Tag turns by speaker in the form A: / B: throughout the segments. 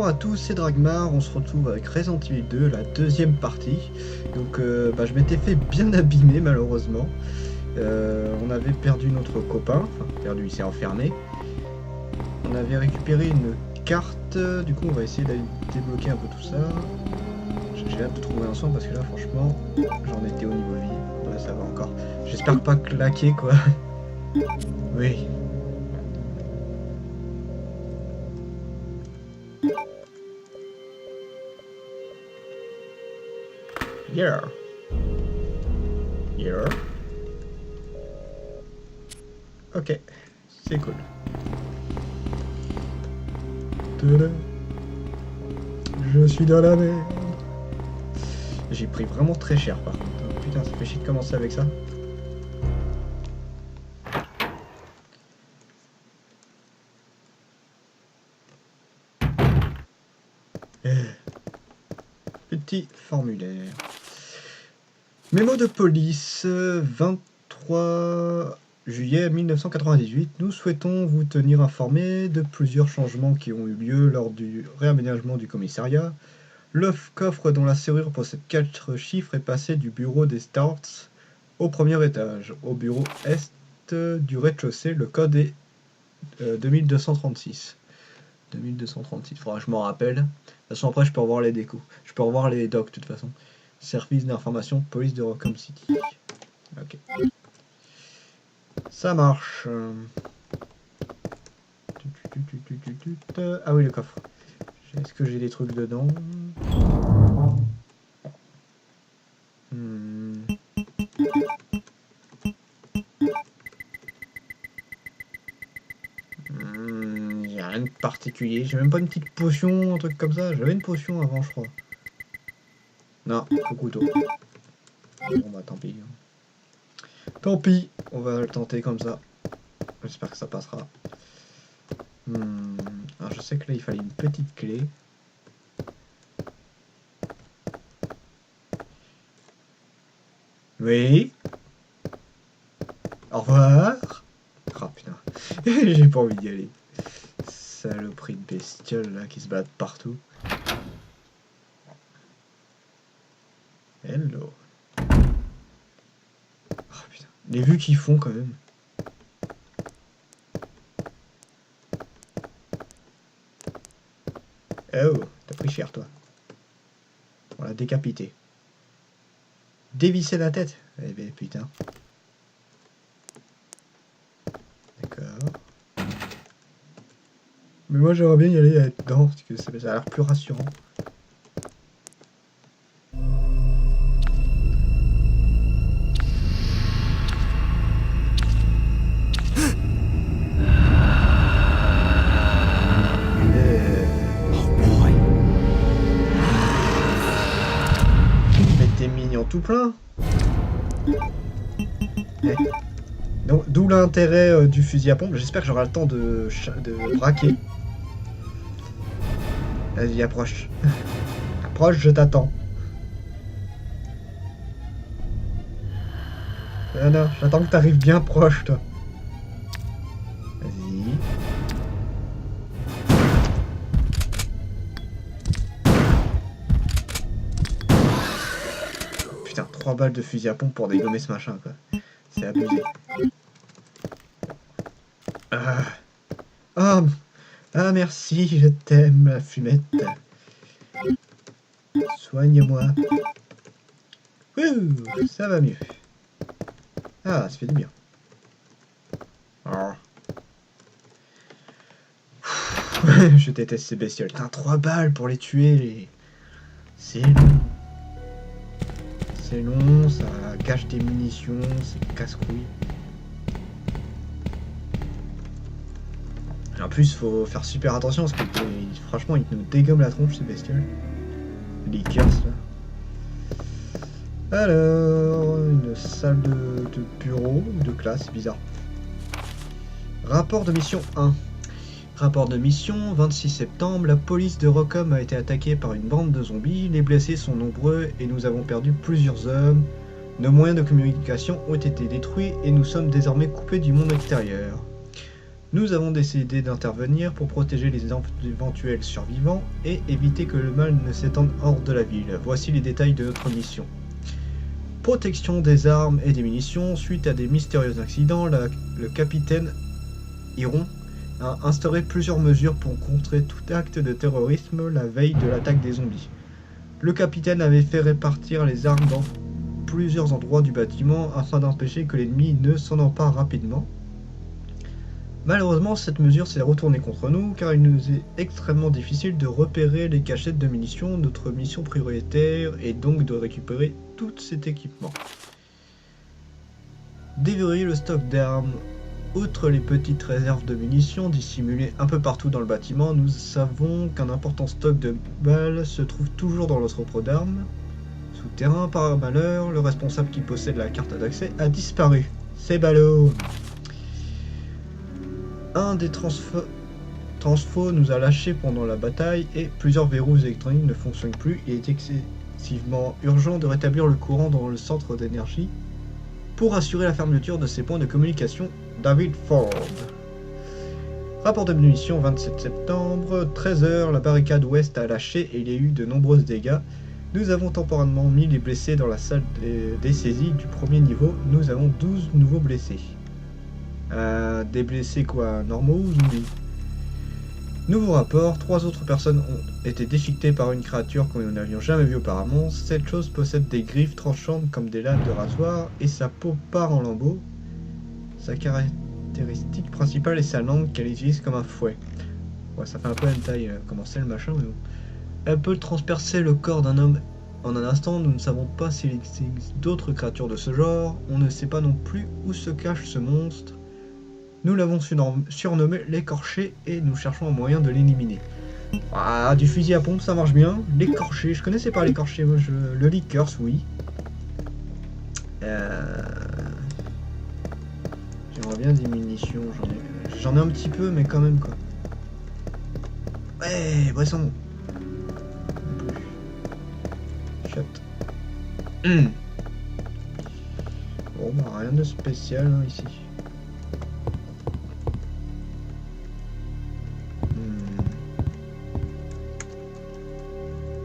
A: Bonjour à tous, c'est Dragmar, on se retrouve avec Resident Evil 2, la deuxième partie. Donc je m'étais fait bien abîmer malheureusement. On avait perdu notre copain, enfin perdu, il s'est enfermé. On avait récupéré une carte, du coup on va essayer d'aller débloquer un peu tout ça. J'ai hâte de trouver un son parce que là franchement j'en étais au niveau vie, ouais, ça va encore. J'espère pas claquer quoi. Oui. Yeah. Yeah. Ok, c'est cool. Tada. Je suis dans la merde. J'ai pris vraiment très cher par contre. Putain, ça fait chier de commencer avec ça. Petit formulaire. Mémo de police, 23 juillet 1998. Nous souhaitons vous tenir informé de plusieurs changements qui ont eu lieu lors du réaménagement du commissariat. Le coffre dont la serrure possède 4 chiffres est passé du bureau des Starts au premier étage. Au bureau est du rez-de-chaussée, le code est 2236. 2236, faudra que je m'en rappelle. De toute façon, après, je peux revoir les décos. Je peux revoir les docs, de toute façon. Service d'information, police de Raccoon City. Ok. Ça marche. Ah oui, le coffre. Est-ce que j'ai des trucs dedans? Y a rien de particulier. J'ai même pas une petite potion, un truc comme ça. J'avais une potion avant, je crois. Non, le couteau. Bon bah tant pis. Tant pis, on va le tenter comme ça. J'espère que ça passera. Alors je sais que là il fallait une petite clé. Oui. Au revoir. Oh putain, j'ai pas envie d'y aller. Saloperie de bestiole là qui se battent partout. Hello. Oh putain, les vues qu'ils font quand même. Oh, t'as pris cher toi. On l'a décapité. Dévisser la tête. Eh ben putain. D'accord. Mais moi j'aimerais bien y aller là-dedans parce que ça a l'air plus rassurant. Tout plein. Donc d'où l'intérêt du fusil à pompe. J'espère que j'aurai le temps de braquer. Vas-y, approche. Approche, je t'attends. Non, j'attends que t'arrives bien proche, toi. Vas-y. Putain, 3 balles de fusil à pompe pour dégommer ce machin, quoi. C'est abusé. Ah, merci, je t'aime, la fumette. Soigne-moi. Ouh, ça va mieux. Ah, ça fait du bien. Oh. Je déteste ces bestioles. Putain, 3 balles pour les tuer. C'est long. C'est long, ça gâche des munitions, c'est casse-couille. En plus, faut faire super attention parce que franchement, ils nous dégomment la tronche ces bestioles. Les curses là. Alors, une salle de bureau, de classe, bizarre. Rapport de mission 1. Rapport de mission, 26 septembre, la police de Rackham a été attaquée par une bande de zombies, les blessés sont nombreux et nous avons perdu plusieurs hommes. Nos moyens de communication ont été détruits et nous sommes désormais coupés du monde extérieur. Nous avons décidé d'intervenir pour protéger les éventuels survivants et éviter que le mal ne s'étende hors de la ville. Voici les détails de notre mission. Protection des armes et des munitions. Suite à des mystérieux accidents, le capitaine Iron a instauré plusieurs mesures pour contrer tout acte de terrorisme la veille de l'attaque des zombies. Le capitaine avait fait répartir les armes dans plusieurs endroits du bâtiment afin d'empêcher que l'ennemi ne s'en empare rapidement. Malheureusement, cette mesure s'est retournée contre nous car il nous est extrêmement difficile de repérer les cachettes de munitions. Notre mission prioritaire est donc de récupérer tout cet équipement. Déverrouiller le stock d'armes. Outre les petites réserves de munitions dissimulées un peu partout dans le bâtiment, nous savons qu'un important stock de balles se trouve toujours dans notre repos d'armes. Souterrain, par malheur, le responsable qui possède la carte d'accès a disparu. C'est ballot. Un des transfos nous a lâchés pendant la bataille et plusieurs verrous électroniques ne fonctionnent plus. Il est excessivement urgent de rétablir le courant dans le centre d'énergie pour assurer la fermeture de ces points de communication. David Ford. Rapport de munitions 27 septembre, 13h, la barricade ouest a lâché et il y a eu de nombreux dégâts. Nous avons temporairement mis les blessés dans la salle des saisies du premier niveau. Nous avons 12 nouveaux blessés. Des blessés quoi, normaux ou zombies? Nouveau rapport, 3 autres personnes ont été déchiquetées par une créature que nous n'avions jamais vue auparavant. Cette chose possède des griffes tranchantes comme des lames de rasoir et sa peau part en lambeaux. Sa caractéristique principale est sa langue qu'elle utilise comme un fouet. Ouais, ça fait un peu hentai commencer le machin, mais bon. Elle peut transpercer le corps d'un homme en un instant. Nous ne savons pas s'il existe d'autres créatures de ce genre. On ne sait pas non plus où se cache ce monstre. Nous l'avons surnommé l'écorché et nous cherchons un moyen de l'éliminer. Ah, du fusil à pompe, ça marche bien. L'écorché, je connaissais pas l'écorché, moi le liqueurs, oui. J'aimerais bien des munitions, j'en ai un petit peu, mais quand même quoi. Ouais, boisson. Shot. Bon, bah rien de spécial hein, ici.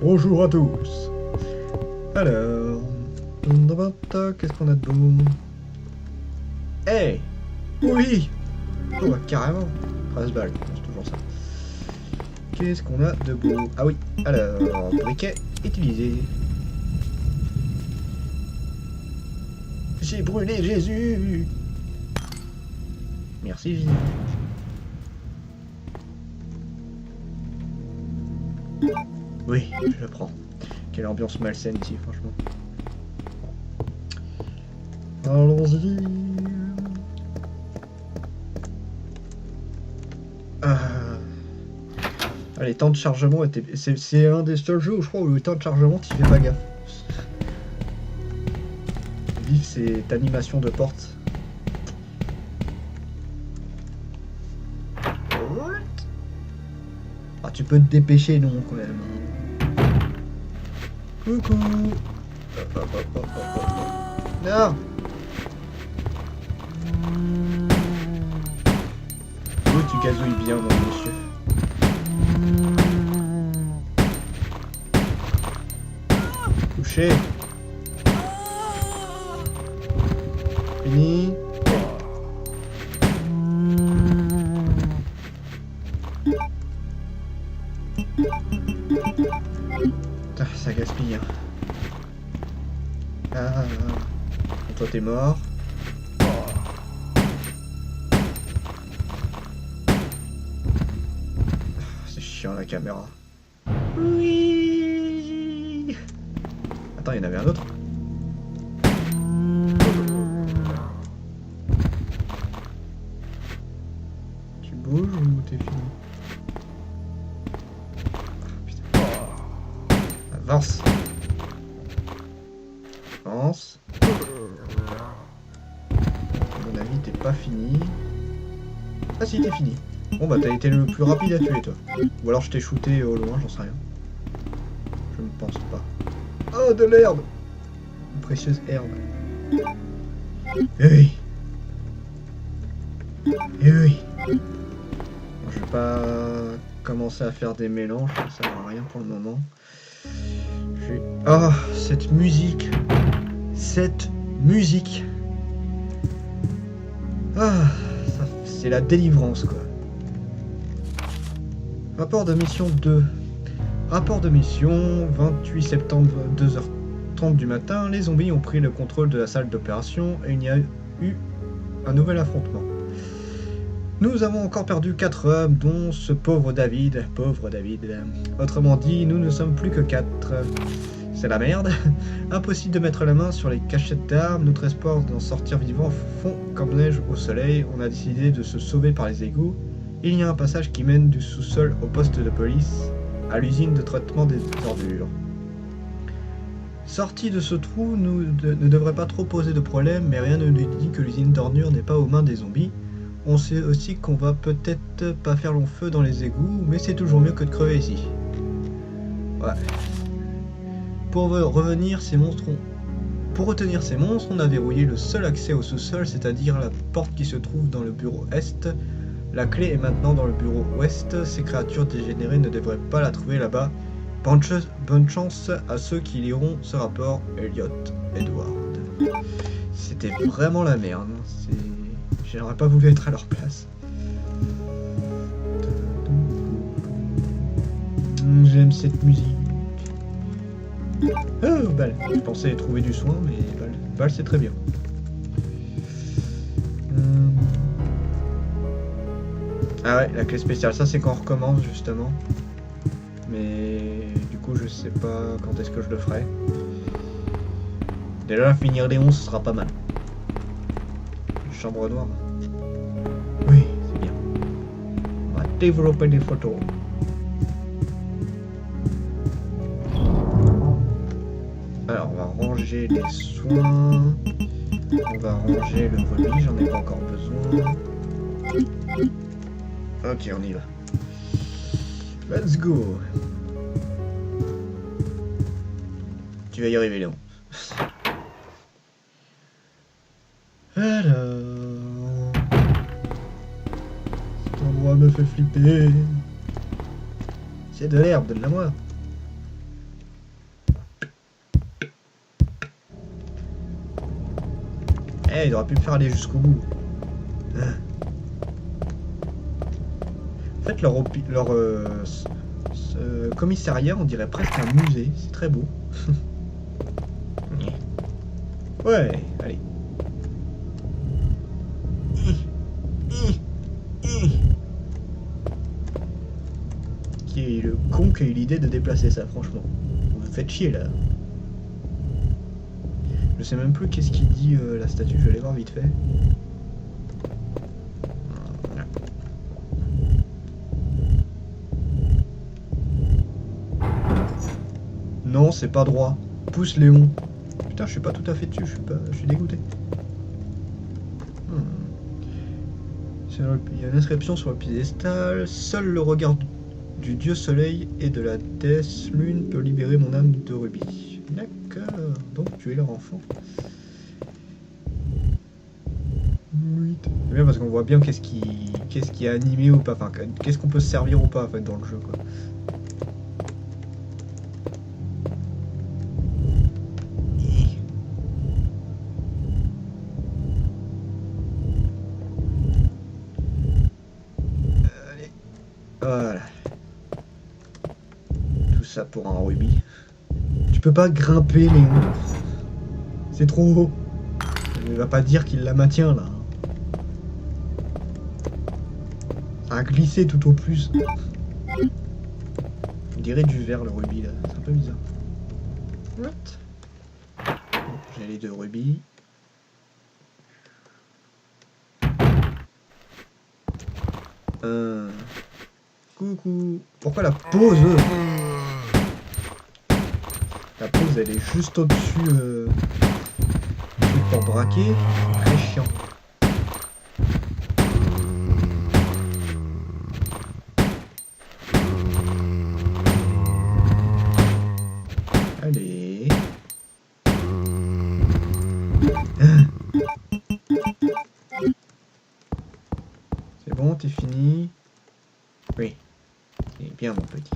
A: Bonjour à tous. Alors, qu'est-ce qu'on a de beau? Hey. Oui. Oh bah carrément. 13 balles, c'est toujours ça. Qu'est-ce qu'on a de beau? Ah oui, alors, briquet utilisé. J'ai brûlé Jésus. Merci Jésus. Oui, je le prends. Quelle ambiance malsaine ici, franchement. Allons-y. Les temps de chargement étaient... C'est un des seuls jeux où je crois où le temps de chargement tu fais pas gaffe. Vive cette animation de porte. Ah, tu peux te dépêcher, non, quand même. Coucou. Non. Oui, tu gazouilles bien, mon monsieur. Couché. Fini. Putain, ça gaspille. Ah, toi t'es mort. C'est chiant la caméra. Oui. Attends, il y en avait un autre. Tu bouges ou t'es fini? Avance. Avance. À mon avis, t'es pas fini. Ah si, t'es fini. Bon bah t'as été le plus rapide à tuer toi. Ou alors je t'ai shooté au loin, j'en sais rien. Je ne pense pas. Oh, de l'herbe. Une précieuse herbe. Eh oui. Eh oui. pas commencer à faire des mélanges, ça sert à rien pour le moment. Ah, cette musique. Cette musique. Ah, c'est la délivrance, quoi. Rapport de mission 2. Rapport de mission, 28 septembre, 2h30 du matin, les zombies ont pris le contrôle de la salle d'opération et il y a eu un nouvel affrontement. Nous avons encore perdu 4 hommes, dont ce pauvre David. Autrement dit, nous ne sommes plus que 4. C'est la merde. Impossible de mettre la main sur les cachettes d'armes. Notre espoir d'en sortir vivant fond comme neige au soleil. On a décidé de se sauver par les égouts. Il y a un passage qui mène du sous-sol au poste de police, à l'usine de traitement des ordures. Sortie de ce trou ne devrait pas trop poser de problème, mais rien ne nous dit que l'usine d'ordures n'est pas aux mains des zombies. On sait aussi qu'on va peut-être pas faire long feu dans les égouts, mais c'est toujours mieux que de crever ici. Ouais. Pour retenir ces monstres, on a verrouillé le seul accès au sous-sol, c'est-à-dire la porte qui se trouve dans le bureau est. La clé est maintenant dans le bureau ouest. Ces créatures dégénérées ne devraient pas la trouver là-bas. Bonne chance à ceux qui liront ce rapport. Elliot Edward. C'était vraiment la merde. J'aurais pas voulu être à leur place. J'aime cette musique. Oh, balle. Je pensais trouver du soin, mais balle c'est très bien. Ah ouais, la clé spéciale, ça c'est quand on recommence justement. Mais du coup je sais pas quand est-ce que je le ferai. Déjà finir les 11 ce sera pas mal. Chambre noire. Oui, c'est bien. On va développer des photos. Alors on va ranger les soins. On va ranger le vomi, j'en ai pas encore besoin. Ok, on y va. Let's go. Tu vas y arriver, Léon. Alors... Cet endroit me fait flipper. C'est de l'herbe, donne-la moi. Eh, il aurait pu me faire aller jusqu'au bout. En fait, leur commissariat, on dirait presque un musée. C'est très beau. Ouais, allez. Qui est le con qui a eu l'idée de déplacer ça, franchement. Vous me faites chier, là. Je sais même plus qu'est-ce qu'il dit, la statue. Je vais aller voir vite fait. Non, c'est pas droit. Pousse Léon. Putain, je suis pas tout à fait dessus, je suis dégoûté. Il y a une inscription sur le piédestal. Seul le regard du dieu soleil et de la déesse lune peut libérer mon âme de rubis. D'accord, donc tu es leur enfant. Oui. C'est bien parce qu'on voit bien qu'est-ce qui est animé ou pas, enfin qu'est-ce qu'on peut se servir ou pas en fait dans le jeu, quoi. Voilà. Tout ça pour un rubis. Tu peux pas grimper, Léon. C'est trop haut. Il va pas dire qu'il la maintient, là. Ça a glissé tout au plus. On dirait du verre, le rubis, là. C'est un peu bizarre. What? Bon, j'ai les 2 rubis. Coucou. Pourquoi la pause? La pause elle est juste au-dessus pour braquer. C'est très chiant. Allez. C'est bon, t'es fini. bien, mon petit.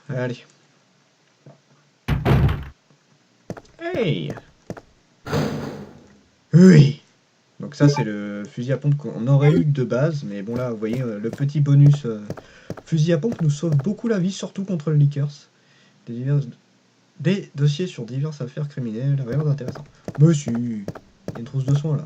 A: Allez. Hey! Oui! Donc ça, c'est le fusil à pompe qu'on aurait eu de base. Mais bon, là, vous voyez, le petit bonus fusil à pompe nous sauve beaucoup la vie, surtout contre le leakers. Des dossiers sur diverses affaires criminelles, rien d'intéressant. Monsieur, il y a une trousse de soins, là.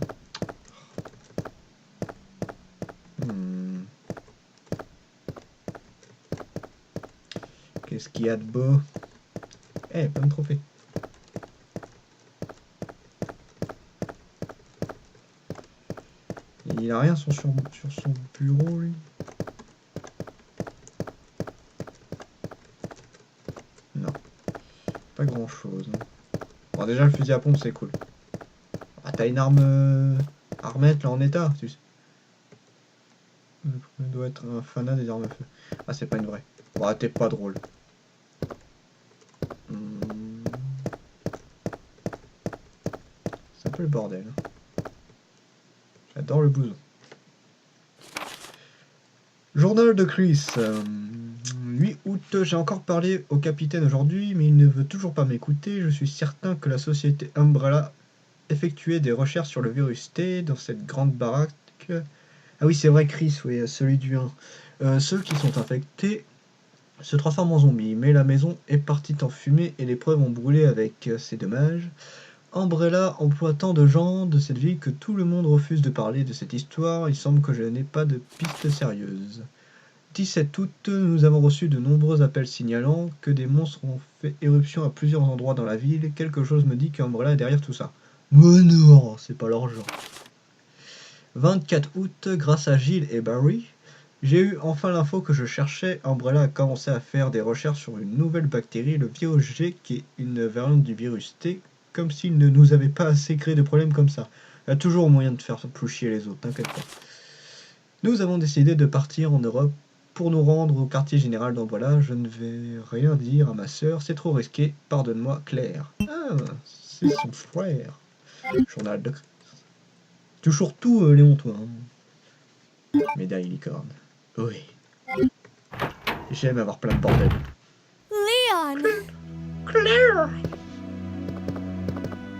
A: Qu'est-ce qu'il y a de beau? Eh, plein de trophées. Il a rien sur son bureau, lui. Non. Pas grand chose. Bon, déjà, le fusil à pompe, c'est cool. Ah, t'as une arme à remettre là en état, tu sais. Il doit être un fanat des armes à feu. Ah, c'est pas une vraie. Bon, t'es pas drôle. C'est un peu le bordel. J'adore le blouson. Journal de Chris. 8 août, j'ai encore parlé au capitaine aujourd'hui, mais il ne veut toujours pas m'écouter. Je suis certain que la société Umbrella effectuait des recherches sur le virus T dans cette grande baraque. Ah oui, c'est vrai, Chris, oui, celui du 1. Ceux qui sont infectés se transforment en zombies, mais la maison est partie en fumée et les preuves ont brûlé avec ces dommages. Umbrella emploie tant de gens de cette ville que tout le monde refuse de parler de cette histoire. Il semble que je n'ai pas de piste sérieuse. 17 août, nous avons reçu de nombreux appels signalant que des monstres ont fait éruption à plusieurs endroits dans la ville. Quelque chose me dit qu'Umbrella est derrière tout ça. Mais non, c'est pas leur genre. 24 août, grâce à Gilles et Barry, j'ai eu enfin l'info que je cherchais. Umbrella a commencé à faire des recherches sur une nouvelle bactérie, le virus G, qui est une variante du virus T, comme s'il ne nous avait pas assez créé de problèmes comme ça. Il y a toujours moyen de faire plus chier les autres, t'inquiète pas. Nous avons décidé de partir en Europe pour nous rendre au quartier général d'Umbrella. Je ne vais rien dire à ma sœur, c'est trop risqué. Pardonne-moi, Claire. Ah, c'est son frère. Journal de... Toujours tout, Léon, toi. Hein. Médaille licorne. Oui. J'aime avoir plein de bordel.
B: Leon!
A: Claire!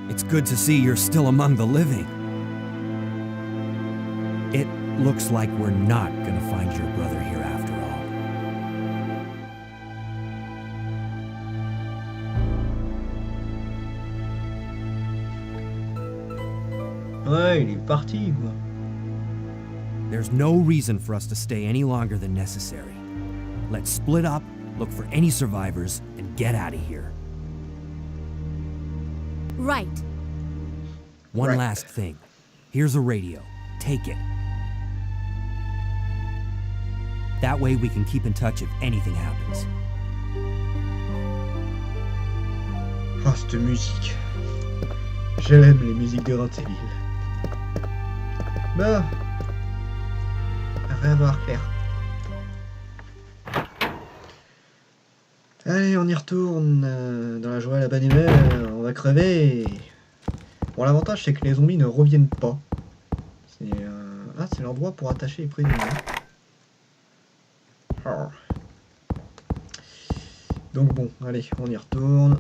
C: It's good to see you're still among the living. It looks like we're not gonna find your brother here after all.
A: Ouais, il est parti, quoi.
C: There's no reason for us to stay any longer than necessary. Let's split up, look for any survivors, and get out of here.
B: Right.
C: One
A: Right.
C: last thing. Here's a radio. Take it. That way we can keep in touch if anything happens.
A: Ah, cette musique. J'aime les musiques de Rintéville. Bah. Rien à voir, Claire. Allez, on y retourne dans la joie et la bonne humeur. On va crever. Bon, l'avantage, c'est que les zombies ne reviennent pas. C'est c'est l'endroit pour attacher les prisonniers. Oh. Donc bon, allez, on y retourne.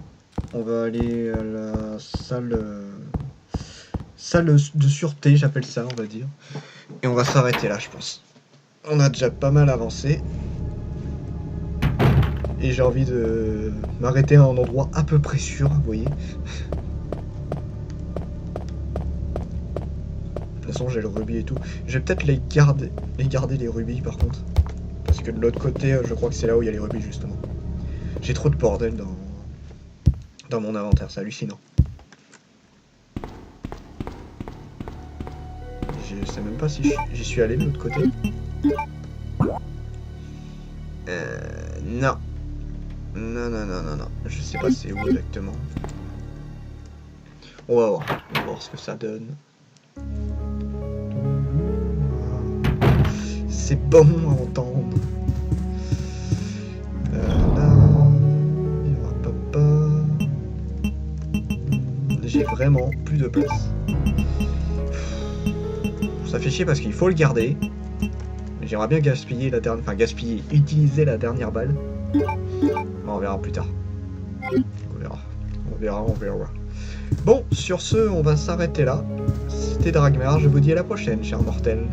A: On va aller à la salle de sûreté, j'appelle ça, on va dire. Et on va s'arrêter là, je pense. On a déjà pas mal avancé. Et j'ai envie de m'arrêter à un endroit à peu près sûr, vous voyez. De toute façon, j'ai le rubis et tout. Je vais peut-être les garder les rubis par contre. Parce que de l'autre côté, je crois que c'est là où il y a les rubis justement. J'ai trop de bordel dans mon inventaire, c'est hallucinant. Je sais même pas si j'y suis allé de l'autre côté. Non. Non. Je sais pas c'est où exactement. On va voir ce que ça donne. C'est bon à entendre. J'ai vraiment plus de place. Ça fait chier parce qu'il faut le garder. J'aimerais bien gaspiller la dernière... Enfin, utiliser la dernière balle. On verra plus tard. On verra. Bon, sur ce, on va s'arrêter là. C'était Dragmar, je vous dis à la prochaine, chers mortels.